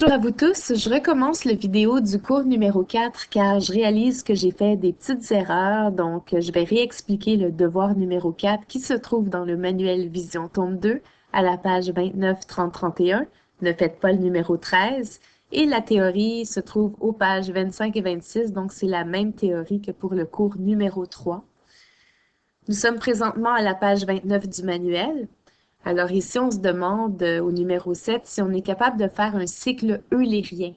Bonjour à vous tous, je recommence la vidéo du cours numéro 4 car je réalise que j'ai fait des petites erreurs, donc je vais réexpliquer le devoir numéro 4 qui se trouve dans le manuel Vision tome 2 à la page 29, 30, 31. Ne faites pas le numéro 13. Et la théorie se trouve aux pages 25 et 26, donc c'est la même théorie que pour le cours numéro 3. Nous sommes présentement à la page 29 du manuel. Alors ici, on se demande au numéro 7 si on est capable de faire un cycle eulérien.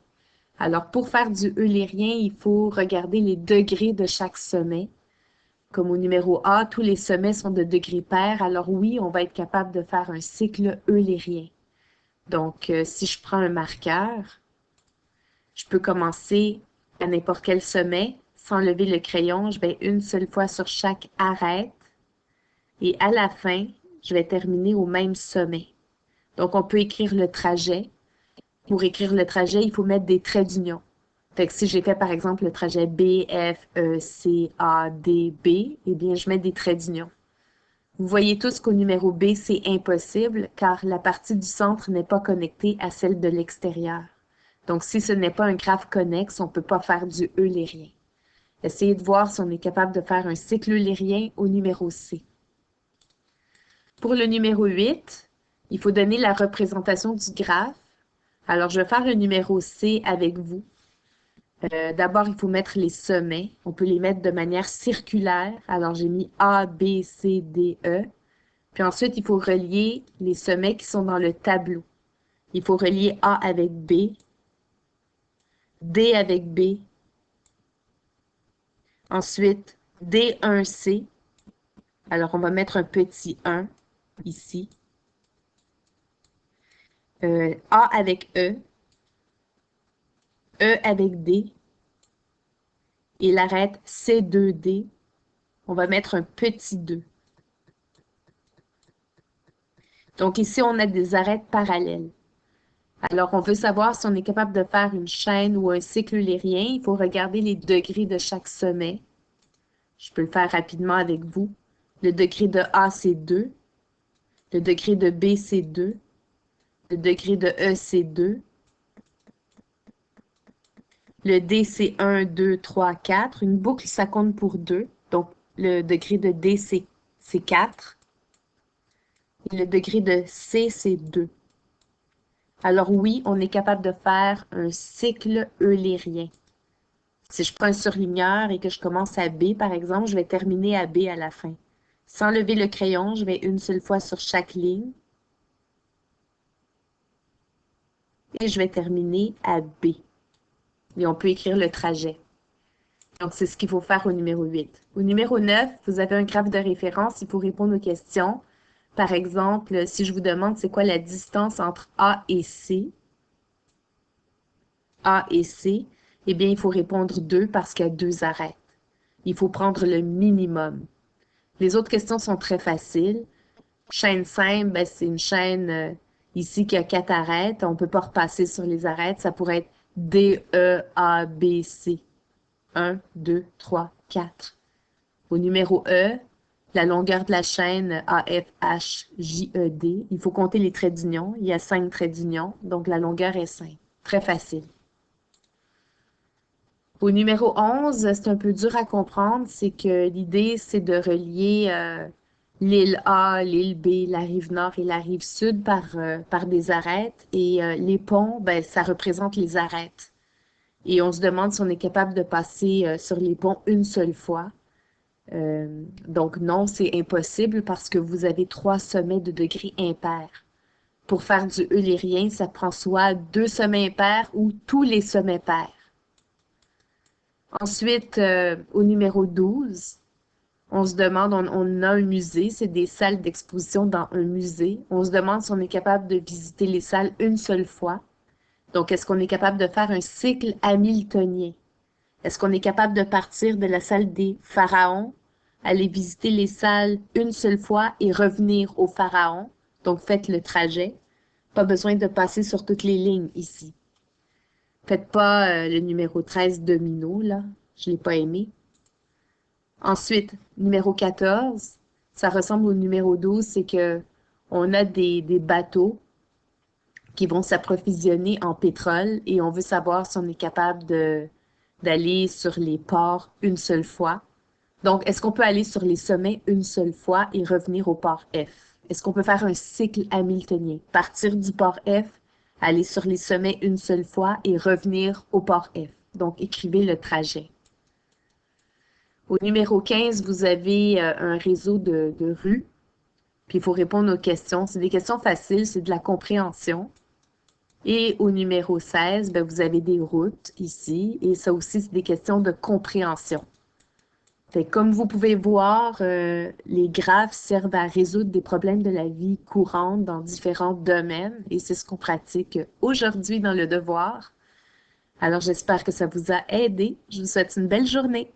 Alors pour faire du eulérien, il faut regarder les degrés de chaque sommet. Comme au numéro A, tous les sommets sont de degrés pairs, alors oui, on va être capable de faire un cycle eulérien. Donc si je prends un marqueur, je peux commencer à n'importe quel sommet sans lever le crayon. Je vais une seule fois sur chaque arête et à la fin, je vais terminer au même sommet. Donc, on peut écrire le trajet. Pour écrire le trajet, il faut mettre des traits d'union. Fait que si j'ai fait, par exemple, le trajet B, F, E, C, A, D, B, eh bien, je mets des traits d'union. Vous voyez tous qu'au numéro B, c'est impossible car la partie du centre n'est pas connectée à celle de l'extérieur. Donc, si ce n'est pas un graphe connexe, on ne peut pas faire du eulérien. Essayez de voir si on est capable de faire un cycle eulérien au numéro C. Pour le numéro 8, il faut donner la représentation du graphe. Alors, je vais faire le numéro C avec vous. D'abord, il faut mettre les sommets. On peut les mettre de manière circulaire. Alors, j'ai mis A, B, C, D, E. Puis ensuite, il faut relier les sommets qui sont dans le tableau. Il faut relier A avec B, D avec B. Ensuite, D1C. Alors, on va mettre un petit 1 ici. A avec E. E avec D. Et l'arête C2D. On va mettre un petit 2. Donc ici, on a des arêtes parallèles. Alors, on veut savoir si on est capable de faire une chaîne ou un cycle eulérien. Il faut regarder les degrés de chaque sommet. Je peux le faire rapidement avec vous. Le degré de A, c'est 2. Le degré de B, c'est 2. Le degré de E, c'est 2. Le D, c'est 1, 2, 3, 4. Une boucle, ça compte pour 2. Donc, le degré de D, c'est 4. Et le degré de C, c'est 2. Alors oui, on est capable de faire un cycle eulérien. Si je prends un surligneur et que je commence à B, par exemple, je vais terminer à B à la fin. Sans lever le crayon, je vais une seule fois sur chaque ligne. Et je vais terminer à B. Et on peut écrire le trajet. Donc, c'est ce qu'il faut faire au numéro 8. Au numéro 9, vous avez un graphe de référence. Il faut répondre aux questions. Par exemple, si je vous demande c'est quoi la distance entre A et C, eh bien, il faut répondre 2 parce qu'il y a 2 arêtes. Il faut prendre le minimum. Les autres questions sont très faciles. Chaîne simple, ben, c'est une chaîne ici qui a 4 arêtes. On ne peut pas repasser sur les arêtes. Ça pourrait être D, E, A, B, C. 1, 2, 3, 4. Au numéro E, la longueur de la chaîne AFHJED, il faut compter les traits d'union. Il y a 5 traits d'union, donc la longueur est 5. Très facile. Au numéro 11, c'est un peu dur à comprendre, c'est que l'idée, c'est de relier l'île A, l'île B, la rive nord et la rive sud par des arêtes. Et les ponts, ben, ça représente les arêtes. Et on se demande si on est capable de passer sur les ponts une seule fois. Donc non, c'est impossible parce que vous avez 3 sommets de degrés impairs. Pour faire du eulérien, ça prend soit 2 sommets impairs ou tous les sommets pairs. Ensuite, au numéro 12, on se demande, on a un musée, c'est des salles d'exposition dans un musée. On se demande si on est capable de visiter les salles une seule fois. Donc, est-ce qu'on est capable de faire un cycle hamiltonien? Est-ce qu'on est capable de partir de la salle des pharaons, aller visiter les salles une seule fois et revenir au pharaon? Donc, faites le trajet. Pas besoin de passer sur toutes les lignes ici. Faites pas le numéro 13 domino, là. Je l'ai pas aimé. Ensuite, numéro 14, ça ressemble au numéro 12, c'est que on a des bateaux qui vont s'approvisionner en pétrole et on veut savoir si on est capable d'aller sur les ports une seule fois. Donc, est-ce qu'on peut aller sur les sommets une seule fois et revenir au port F? Est-ce qu'on peut faire un cycle hamiltonien? Partir du port F, aller sur les sommets une seule fois et revenir au port F. Donc, écrivez le trajet. Au numéro 15, vous avez un réseau de rues, puis il faut répondre aux questions. C'est des questions faciles, c'est de la compréhension. Et au numéro 16, ben, vous avez des routes ici, et ça aussi, c'est des questions de compréhension. Fait que comme vous pouvez voir, les graphes servent à résoudre des problèmes de la vie courante dans différents domaines, et c'est ce qu'on pratique aujourd'hui dans le devoir. Alors j'espère que ça vous a aidé. Je vous souhaite une belle journée.